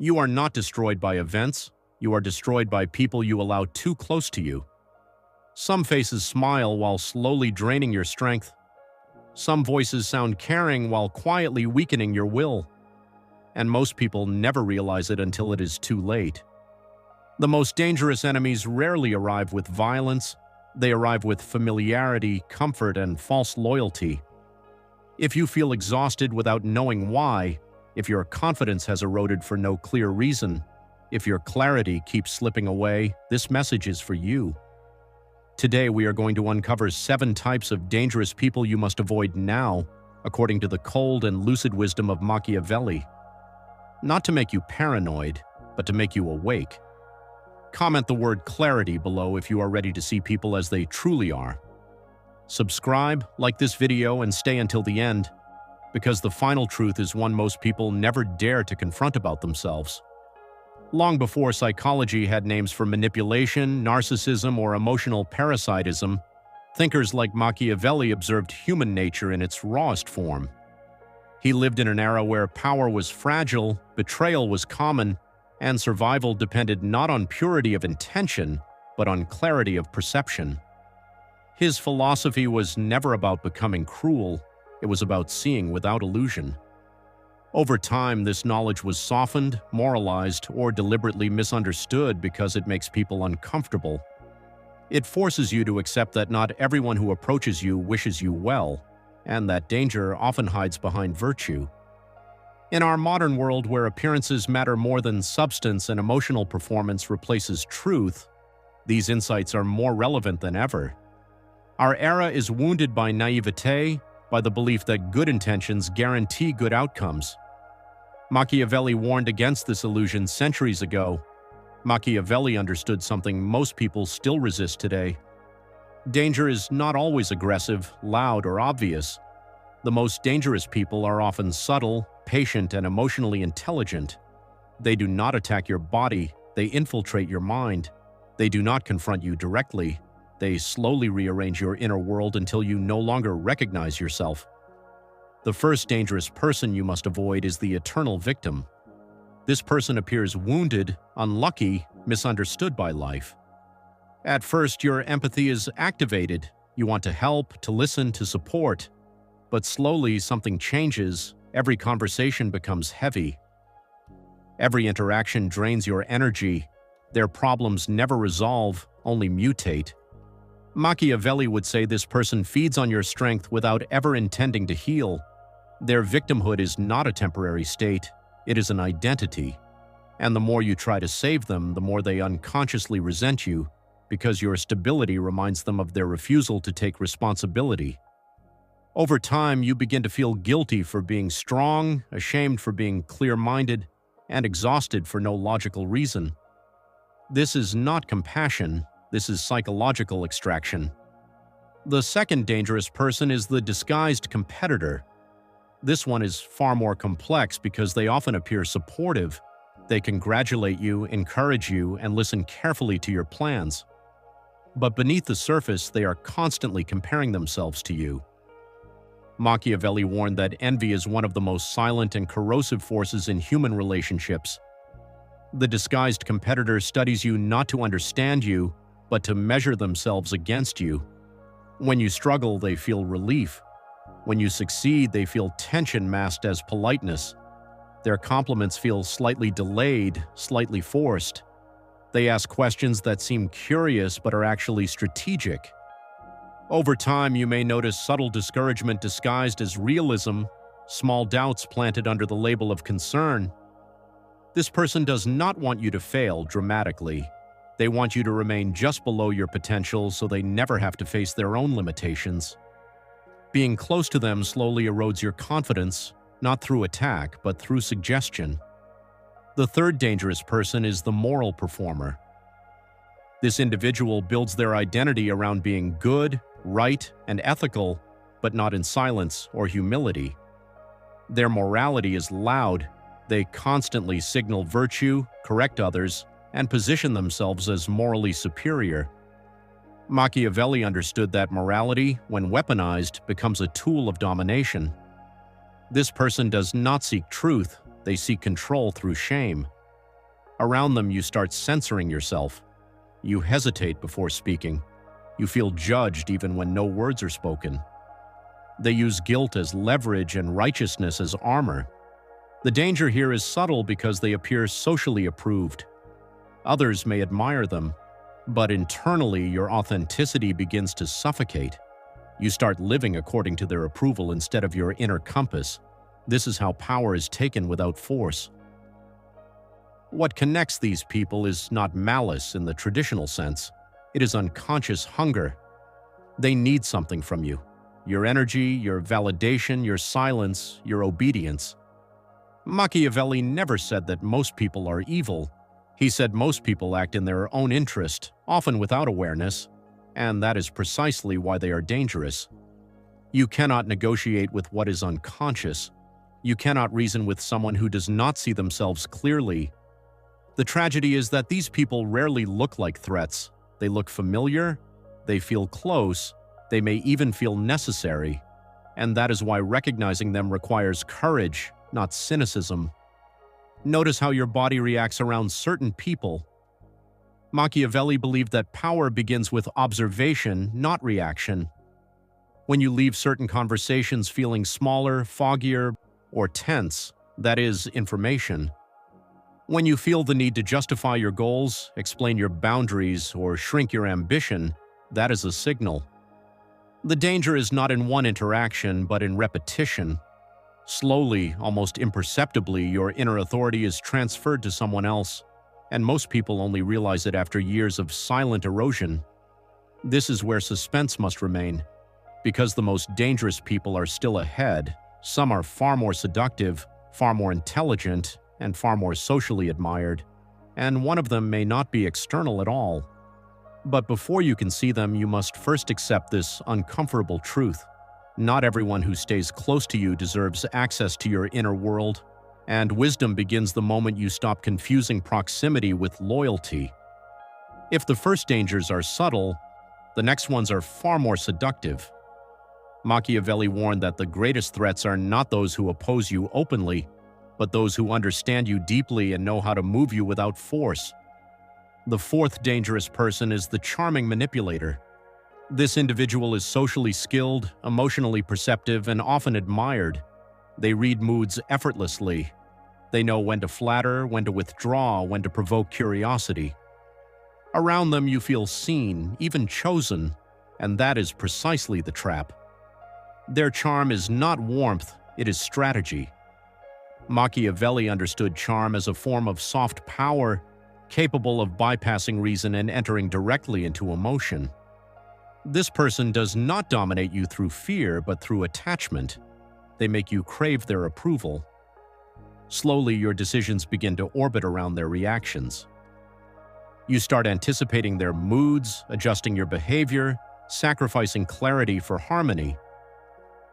You are not destroyed by events, you are destroyed by people you allow too close to you. Some faces smile while slowly draining your strength. Some voices sound caring while quietly weakening your will. And most people never realize it until it is too late. The most dangerous enemies rarely arrive with violence. They arrive with familiarity, comfort, and false loyalty. If you feel exhausted without knowing why, if your confidence has eroded for no clear reason, if your clarity keeps slipping away, this message is for you. Today we are going to uncover 7 types of dangerous people you must avoid now, according to the cold and lucid wisdom of Machiavelli. Not to make you paranoid, but to make you awake. Comment the word clarity below if you are ready to see people as they truly are. Subscribe, like this video, and stay until the end, because the final truth is one most people never dare to confront about themselves. Long before psychology had names for manipulation, narcissism, or emotional parasitism, thinkers like Machiavelli observed human nature in its rawest form. He lived in an era where power was fragile, betrayal was common, and survival depended not on purity of intention, but on clarity of perception. His philosophy was never about becoming cruel, it was about seeing without illusion. Over time, this knowledge was softened, moralized, or deliberately misunderstood because it makes people uncomfortable. It forces you to accept that not everyone who approaches you wishes you well, and that danger often hides behind virtue. In our modern world where appearances matter more than substance and emotional performance replaces truth, these insights are more relevant than ever. Our era is wounded by naivete, by the belief that good intentions guarantee good outcomes. Machiavelli warned against this illusion centuries ago. Machiavelli understood something most people still resist today. Danger is not always aggressive, loud, or obvious. The most dangerous people are often subtle, patient, and emotionally intelligent. They do not attack your body, they infiltrate your mind. They do not confront you directly. They slowly rearrange your inner world until you no longer recognize yourself. The first dangerous person you must avoid is the eternal victim. This person appears wounded, unlucky, misunderstood by life. At first, your empathy is activated. You want to help, to listen, to support. But slowly, something changes. Every conversation becomes heavy. Every interaction drains your energy. Their problems never resolve, only mutate. Machiavelli would say this person feeds on your strength without ever intending to heal. Their victimhood is not a temporary state, it is an identity. And the more you try to save them, the more they unconsciously resent you, because your stability reminds them of their refusal to take responsibility. Over time, you begin to feel guilty for being strong, ashamed for being clear-minded, and exhausted for no logical reason. This is not compassion. This is psychological extraction. The second dangerous person is the disguised competitor. This one is far more complex because they often appear supportive. They congratulate you, encourage you, and listen carefully to your plans. But beneath the surface, they are constantly comparing themselves to you. Machiavelli warned that envy is one of the most silent and corrosive forces in human relationships. The disguised competitor studies you not to understand you, but to measure themselves against you. When you struggle, they feel relief. When you succeed, they feel tension masked as politeness. Their compliments feel slightly delayed, slightly forced. They ask questions that seem curious but are actually strategic. Over time, you may notice subtle discouragement disguised as realism, small doubts planted under the label of concern. This person does not want you to fail dramatically. They want you to remain just below your potential so they never have to face their own limitations. Being close to them slowly erodes your confidence, not through attack, but through suggestion. The third dangerous person is the moral performer. This individual builds their identity around being good, right, and ethical, but not in silence or humility. Their morality is loud. They constantly signal virtue, correct others, and position themselves as morally superior. Machiavelli understood that morality, when weaponized, becomes a tool of domination. This person does not seek truth, they seek control through shame. Around them, you start censoring yourself. You hesitate before speaking. You feel judged even when no words are spoken. They use guilt as leverage and righteousness as armor. The danger here is subtle because they appear socially approved. Others may admire them, but internally your authenticity begins to suffocate. You start living according to their approval instead of your inner compass. This is how power is taken without force. What connects these people is not malice in the traditional sense. It is unconscious hunger. They need something from you. Your energy, your validation, your silence, your obedience. Machiavelli never said that most people are evil. He said most people act in their own interest, often without awareness, and that is precisely why they are dangerous. You cannot negotiate with what is unconscious. You cannot reason with someone who does not see themselves clearly. The tragedy is that these people rarely look like threats. They look familiar, they feel close, they may even feel necessary, and that is why recognizing them requires courage, not cynicism. Notice how your body reacts around certain people. Machiavelli believed that power begins with observation, not reaction. When you leave certain conversations feeling smaller, foggier, or tense, that is information. When you feel the need to justify your goals, explain your boundaries, or shrink your ambition, that is a signal. The danger is not in one interaction, but in repetition. Slowly, almost imperceptibly, your inner authority is transferred to someone else, and most people only realize it after years of silent erosion. This is where suspense must remain. Because the most dangerous people are still ahead, some are far more seductive, far more intelligent, and far more socially admired, and one of them may not be external at all. But before you can see them, you must first accept this uncomfortable truth. Not everyone who stays close to you deserves access to your inner world, and wisdom begins the moment you stop confusing proximity with loyalty. If the first dangers are subtle, the next ones are far more seductive. Machiavelli warned that the greatest threats are not those who oppose you openly, but those who understand you deeply and know how to move you without force. The fourth dangerous person is the charming manipulator. This individual is socially skilled, emotionally perceptive, and often admired. They read moods effortlessly. They know when to flatter, when to withdraw, when to provoke curiosity. Around them you feel seen, even chosen, and that is precisely the trap. Their charm is not warmth, it is strategy. Machiavelli understood charm as a form of soft power, capable of bypassing reason and entering directly into emotion. This person does not dominate you through fear, but through attachment. They make you crave their approval. Slowly, your decisions begin to orbit around their reactions. You start anticipating their moods, adjusting your behavior, sacrificing clarity for harmony.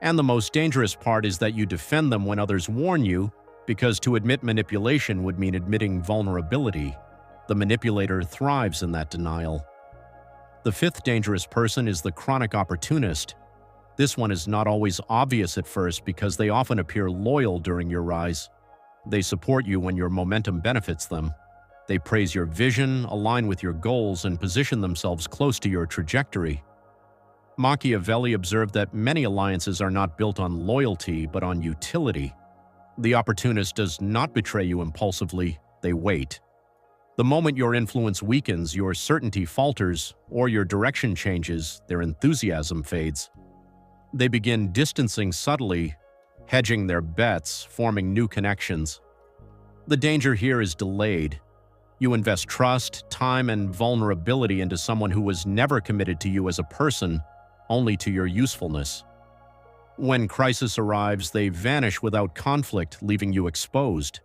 And the most dangerous part is that you defend them when others warn you, because to admit manipulation would mean admitting vulnerability. The manipulator thrives in that denial. The fifth dangerous person is the chronic opportunist. This one is not always obvious at first because they often appear loyal during your rise. They support you when your momentum benefits them. They praise your vision, align with your goals, and position themselves close to your trajectory. Machiavelli observed that many alliances are not built on loyalty but on utility. The opportunist does not betray you impulsively, they wait. The moment your influence weakens, your certainty falters, or your direction changes, their enthusiasm fades. They begin distancing subtly, hedging their bets, forming new connections. The danger here is delayed. You invest trust, time, and vulnerability into someone who was never committed to you as a person, only to your usefulness. When crisis arrives, they vanish without conflict, leaving you exposed.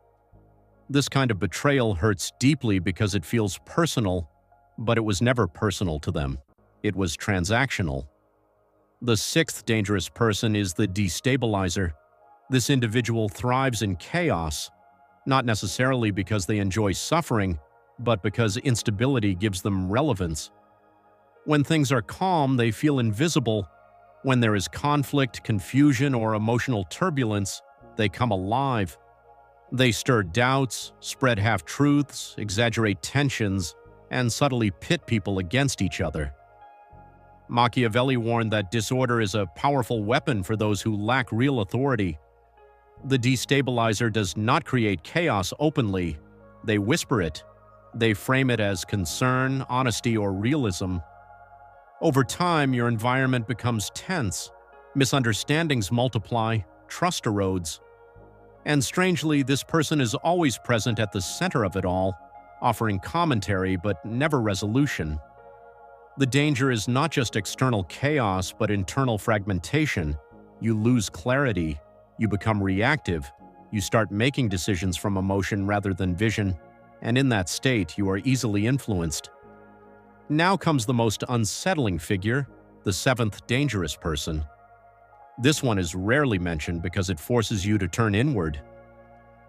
This kind of betrayal hurts deeply because it feels personal, but it was never personal to them. It was transactional. The sixth dangerous person is the destabilizer. This individual thrives in chaos, not necessarily because they enjoy suffering, but because instability gives them relevance. When things are calm, they feel invisible. When there is conflict, confusion, or emotional turbulence, they come alive. They stir doubts, spread half-truths, exaggerate tensions, and subtly pit people against each other. Machiavelli warned that disorder is a powerful weapon for those who lack real authority. The destabilizer does not create chaos openly. They whisper it. They frame it as concern, honesty, or realism. Over time, your environment becomes tense. Misunderstandings multiply, trust erodes. And strangely, this person is always present at the center of it all, offering commentary but never resolution. The danger is not just external chaos but internal fragmentation. You lose clarity, you become reactive, you start making decisions from emotion rather than vision, and in that state you are easily influenced. Now comes the most unsettling figure, the seventh dangerous person. This one is rarely mentioned because it forces you to turn inward.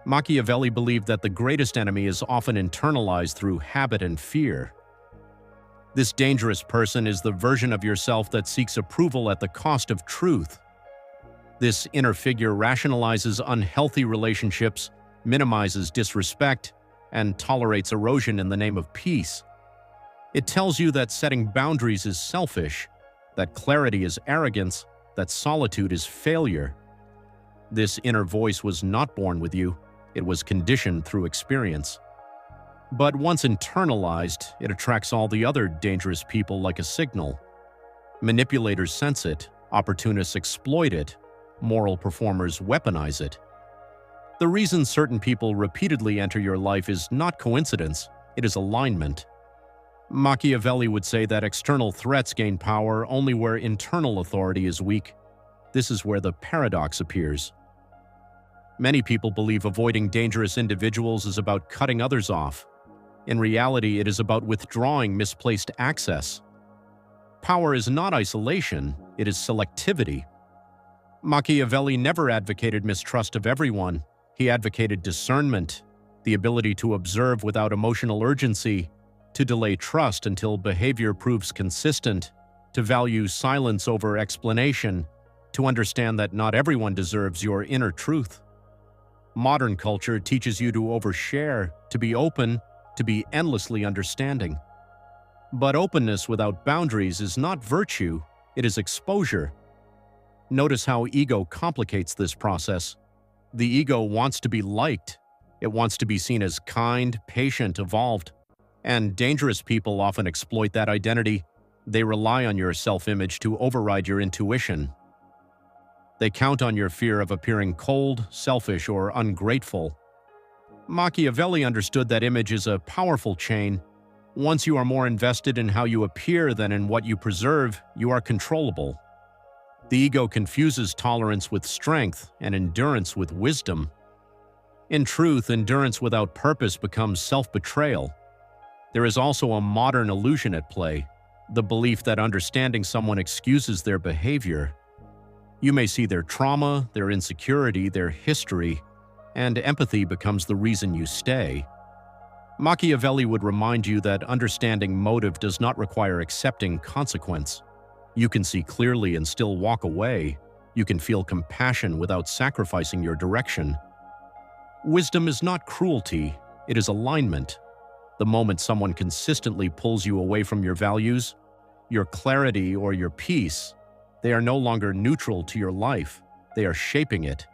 Machiavelli believed that the greatest enemy is often internalized through habit and fear. This dangerous person is the version of yourself that seeks approval at the cost of truth. This inner figure rationalizes unhealthy relationships, minimizes disrespect, and tolerates erosion in the name of peace. It tells you that setting boundaries is selfish, that clarity is arrogance, that solitude is failure. This inner voice was not born with you, it was conditioned through experience. But once internalized, it attracts all the other dangerous people like a signal. Manipulators sense it, opportunists exploit it, moral performers weaponize it. The reason certain people repeatedly enter your life is not coincidence, it is alignment. Machiavelli would say that external threats gain power only where internal authority is weak. This is where the paradox appears. Many people believe avoiding dangerous individuals is about cutting others off. In reality, it is about withdrawing misplaced access. Power is not isolation, it is selectivity. Machiavelli never advocated mistrust of everyone. He advocated discernment, the ability to observe without emotional urgency, to delay trust until behavior proves consistent, to value silence over explanation, to understand that not everyone deserves your inner truth. Modern culture teaches you to overshare, to be open, to be endlessly understanding. But openness without boundaries is not virtue, it is exposure. Notice how ego complicates this process. The ego wants to be liked. It wants to be seen as kind, patient, evolved. And dangerous people often exploit that identity. They rely on your self-image to override your intuition. They count on your fear of appearing cold, selfish, or ungrateful. Machiavelli understood that image is a powerful chain. Once you are more invested in how you appear than in what you preserve, you are controllable. The ego confuses tolerance with strength and endurance with wisdom. In truth, endurance without purpose becomes self-betrayal. There is also a modern illusion at play, the belief that understanding someone excuses their behavior. You may see their trauma, their insecurity, their history, and empathy becomes the reason you stay. Machiavelli would remind you that understanding motive does not require accepting consequence. You can see clearly and still walk away. You can feel compassion without sacrificing your direction. Wisdom is not cruelty, it is alignment. The moment someone consistently pulls you away from your values, your clarity, or your peace, they are no longer neutral to your life, they are shaping it.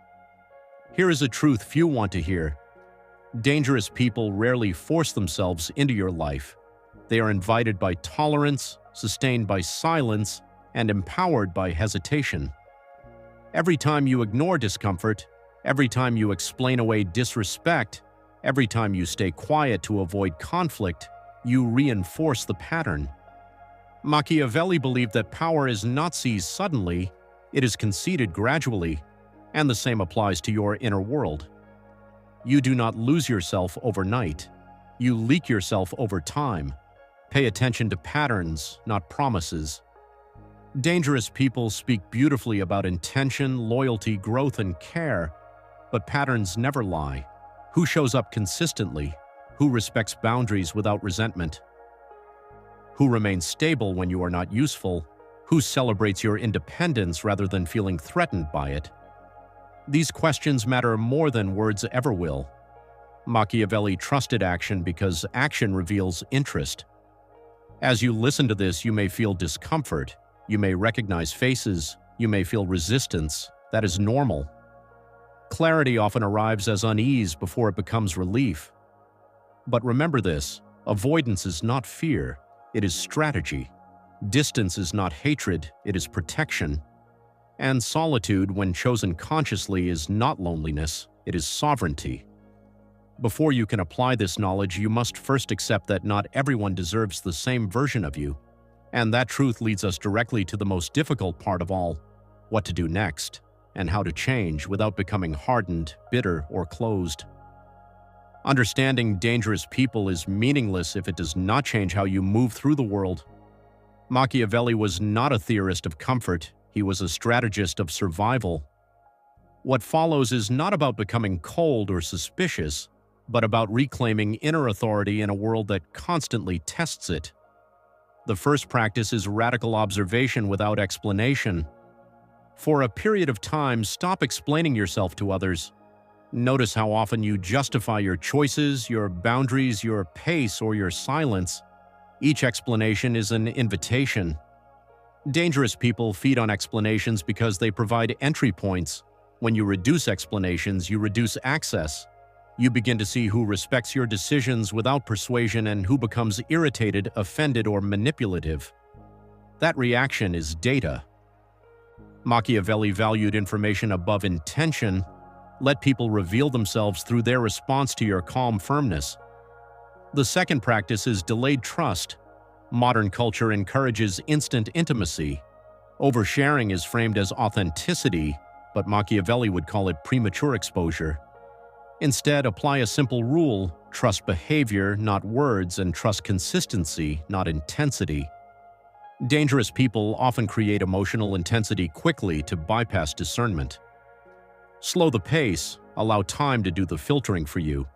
Here is a truth few want to hear. Dangerous people rarely force themselves into your life. They are invited by tolerance, sustained by silence, and empowered by hesitation. Every time you ignore discomfort, every time you explain away disrespect, every time you stay quiet to avoid conflict, you reinforce the pattern. Machiavelli believed that power is not seized suddenly, it is conceded gradually, and the same applies to your inner world. You do not lose yourself overnight. You leak yourself over time. Pay attention to patterns, not promises. Dangerous people speak beautifully about intention, loyalty, growth, and care, but patterns never lie. Who shows up consistently? Who respects boundaries without resentment? Who remains stable when you are not useful? Who celebrates your independence rather than feeling threatened by it? These questions matter more than words ever will. Machiavelli trusted action because action reveals interest. As you listen to this, you may feel discomfort, you may recognize faces, you may feel resistance. That is normal. Clarity often arrives as unease before it becomes relief. But remember this, avoidance is not fear, it is strategy. Distance is not hatred, it is protection. And solitude, when chosen consciously, is not loneliness, it is sovereignty. Before you can apply this knowledge, you must first accept that not everyone deserves the same version of you. And that truth leads us directly to the most difficult part of all, what to do next, and how to change without becoming hardened, bitter, or closed. Understanding dangerous people is meaningless if it does not change how you move through the world. Machiavelli was not a theorist of comfort, he was a strategist of survival. What follows is not about becoming cold or suspicious, but about reclaiming inner authority in a world that constantly tests it. The first practice is radical observation without explanation. For a period of time, stop explaining yourself to others. Notice how often you justify your choices, your boundaries, your pace, or your silence. Each explanation is an invitation. Dangerous people feed on explanations because they provide entry points. When you reduce explanations, you reduce access. You begin to see who respects your decisions without persuasion and who becomes irritated, offended, or manipulative. That reaction is data. Machiavelli valued information above intention. Let people reveal themselves through their response to your calm firmness. The second practice is delayed trust. Modern culture encourages instant intimacy. Oversharing is framed as authenticity, but Machiavelli would call it premature exposure. Instead, apply a simple rule: trust behavior, not words, and trust consistency, not intensity. Dangerous people often create emotional intensity quickly to bypass discernment. Slow the pace, allow time to do the filtering for you.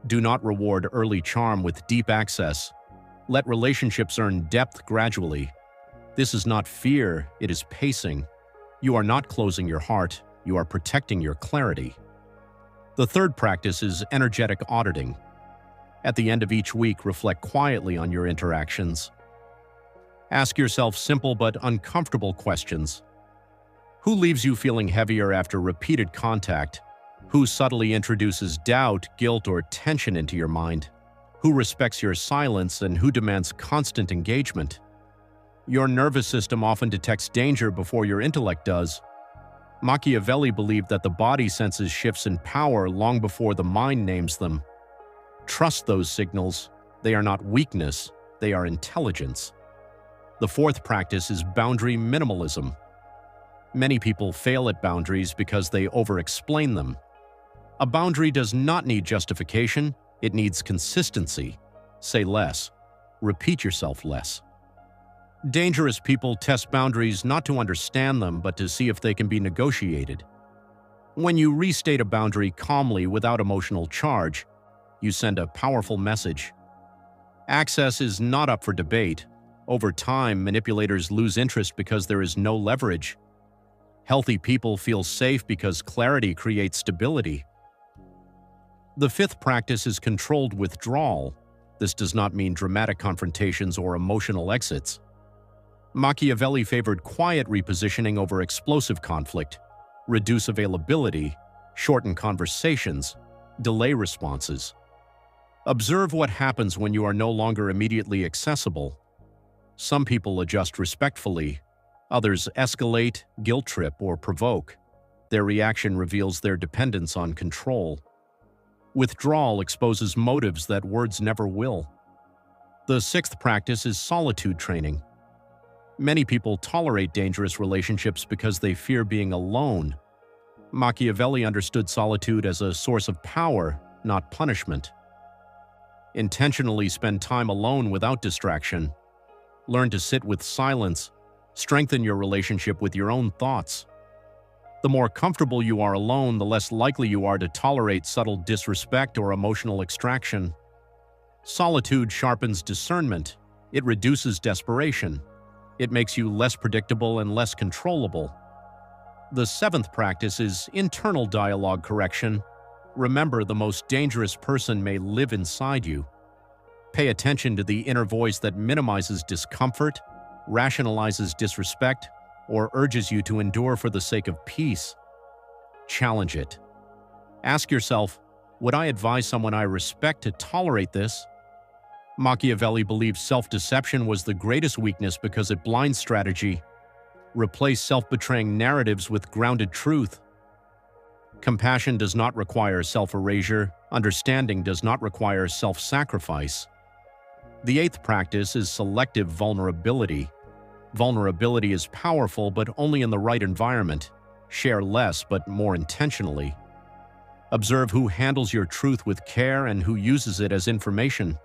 Do not reward early charm with deep access. Let relationships earn depth gradually. This is not fear, it is pacing. You are not closing your heart, you are protecting your clarity. The third practice is energetic auditing. At the end of each week, reflect quietly on your interactions. Ask yourself simple but uncomfortable questions. Who leaves you feeling heavier after repeated contact? Who subtly introduces doubt, guilt, or tension into your mind? Who respects your silence and who demands constant engagement? Your nervous system often detects danger before your intellect does. Machiavelli believed that the body senses shifts in power long before the mind names them. Trust those signals. They are not weakness, they are intelligence. The fourth practice is boundary minimalism. Many people fail at boundaries because they over-explain them. A boundary does not need justification, it needs consistency. Say less. Repeat yourself less. Dangerous people test boundaries not to understand them, but to see if they can be negotiated. When you restate a boundary calmly without emotional charge, you send a powerful message. Access is not up for debate. Over time, manipulators lose interest because there is no leverage. Healthy people feel safe because clarity creates stability. The fifth practice is controlled withdrawal. This does not mean dramatic confrontations or emotional exits. Machiavelli favored quiet repositioning over explosive conflict, reduce availability, shorten conversations, delay responses. Observe what happens when you are no longer immediately accessible. Some people adjust respectfully, others escalate, guilt trip, or provoke. Their reaction reveals their dependence on control. Withdrawal exposes motives that words never will. The sixth practice is solitude training. Many people tolerate dangerous relationships because they fear being alone. Machiavelli understood solitude as a source of power, not punishment. Intentionally spend time alone without distraction. Learn to sit with silence. Strengthen your relationship with your own thoughts. The more comfortable you are alone, the less likely you are to tolerate subtle disrespect or emotional extraction. Solitude sharpens discernment. It reduces desperation. It makes you less predictable and less controllable. The seventh practice is internal dialogue correction. Remember, the most dangerous person may live inside you. Pay attention to the inner voice that minimizes discomfort, rationalizes disrespect, or urges you to endure for the sake of peace. Challenge it. Ask yourself, would I advise someone I respect to tolerate this? Machiavelli believed self-deception was the greatest weakness because it blinds strategy. Replace self-betraying narratives with grounded truth. Compassion does not require self-erasure. Understanding does not require self-sacrifice. The eighth practice is selective vulnerability. Vulnerability is powerful, but only in the right environment. Share less, but more intentionally. Observe who handles your truth with care and who uses it as information.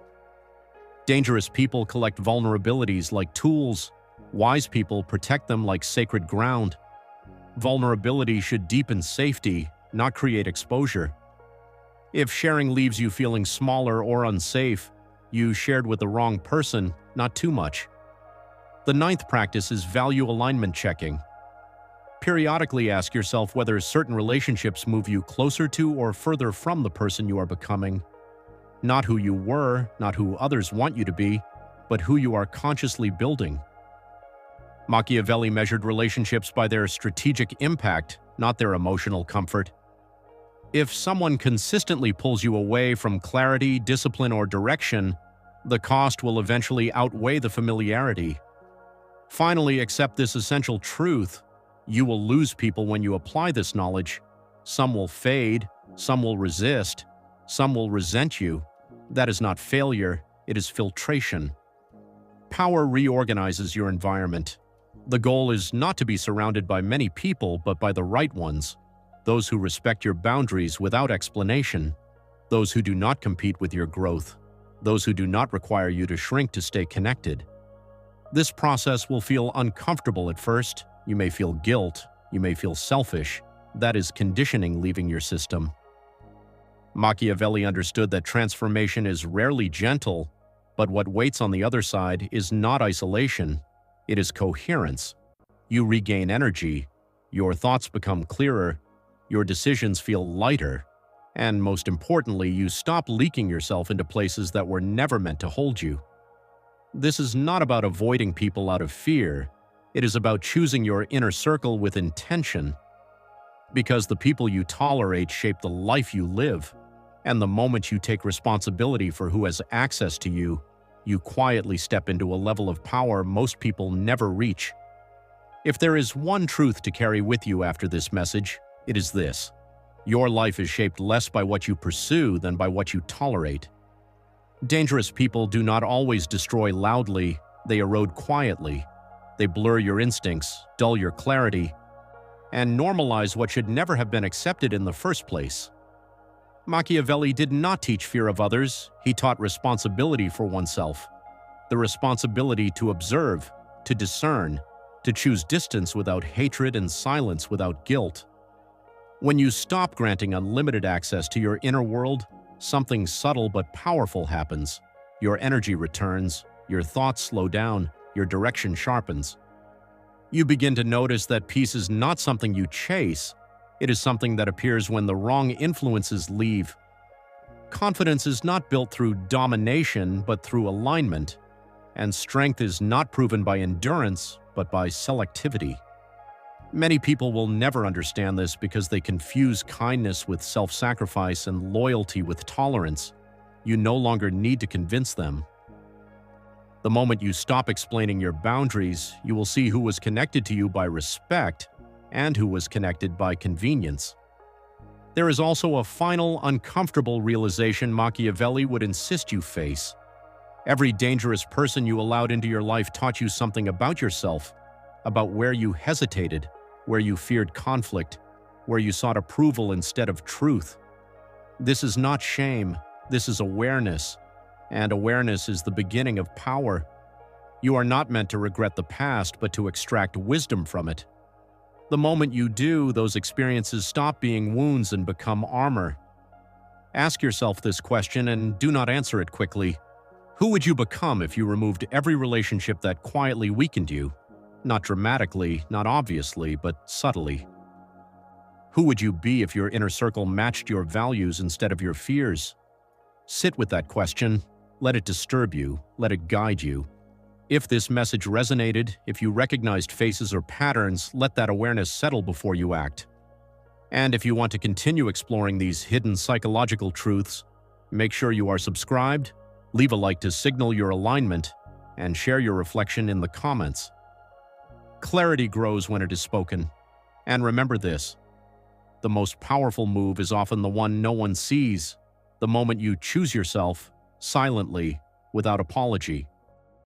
Dangerous people collect vulnerabilities like tools. Wise people protect them like sacred ground. Vulnerability should deepen safety, not create exposure. If sharing leaves you feeling smaller or unsafe, you shared with the wrong person, not too much. The ninth practice is value alignment checking. Periodically ask yourself whether certain relationships move you closer to or further from the person you are becoming. Not who you were, not who others want you to be, but who you are consciously building. Machiavelli measured relationships by their strategic impact, not their emotional comfort. If someone consistently pulls you away from clarity, discipline, or direction, the cost will eventually outweigh the familiarity. Finally, accept this essential truth. You will lose people when you apply this knowledge. Some will fade, some will resist, some will resent you. That is not failure, it is filtration. Power reorganizes your environment. The goal is not to be surrounded by many people, but by the right ones. Those who respect your boundaries without explanation. Those who do not compete with your growth. Those who do not require you to shrink to stay connected. This process will feel uncomfortable at first. You may feel guilt. You may feel selfish. That is conditioning leaving your system. Machiavelli understood that transformation is rarely gentle, but what waits on the other side is not isolation. It is coherence. You regain energy. Your thoughts become clearer. Your decisions feel lighter. And most importantly, you stop leaking yourself into places that were never meant to hold you. This is not about avoiding people out of fear. It is about choosing your inner circle with intention. Because the people you tolerate shape the life you live. And the moment you take responsibility for who has access to you, you quietly step into a level of power most people never reach. If there is one truth to carry with you after this message, it is this: your life is shaped less by what you pursue than by what you tolerate. Dangerous people do not always destroy loudly, they erode quietly. They blur your instincts, dull your clarity, and normalize what should never have been accepted in the first place. Machiavelli did not teach fear of others, he taught responsibility for oneself. The responsibility to observe, to discern, to choose distance without hatred and silence without guilt. When you stop granting unlimited access to your inner world, something subtle but powerful happens. Your energy returns, your thoughts slow down, your direction sharpens. You begin to notice that peace is not something you chase, it is something that appears when the wrong influences leave. Confidence is not built through domination, but through alignment. And strength is not proven by endurance, but by selectivity. Many people will never understand this because they confuse kindness with self-sacrifice and loyalty with tolerance. You no longer need to convince them. The moment you stop explaining your boundaries, you will see who was connected to you by respect and who was connected by convenience. There is also a final, uncomfortable realization Machiavelli would insist you face. Every dangerous person you allowed into your life taught you something about yourself, about where you hesitated, where you feared conflict, where you sought approval instead of truth. This is not shame, this is awareness, and awareness is the beginning of power. You are not meant to regret the past, but to extract wisdom from it. The moment you do, those experiences stop being wounds and become armor. Ask yourself this question and do not answer it quickly. Who would you become if you removed every relationship that quietly weakened you? Not dramatically, not obviously, but subtly. Who would you be if your inner circle matched your values instead of your fears? Sit with that question. Let it disturb you. Let it guide you. If this message resonated, if you recognized faces or patterns, let that awareness settle before you act. And if you want to continue exploring these hidden psychological truths, make sure you are subscribed, leave a like to signal your alignment, and share your reflection in the comments. Clarity grows when it is spoken. And remember this: the most powerful move is often the one no one sees, the moment you choose yourself, silently, without apology.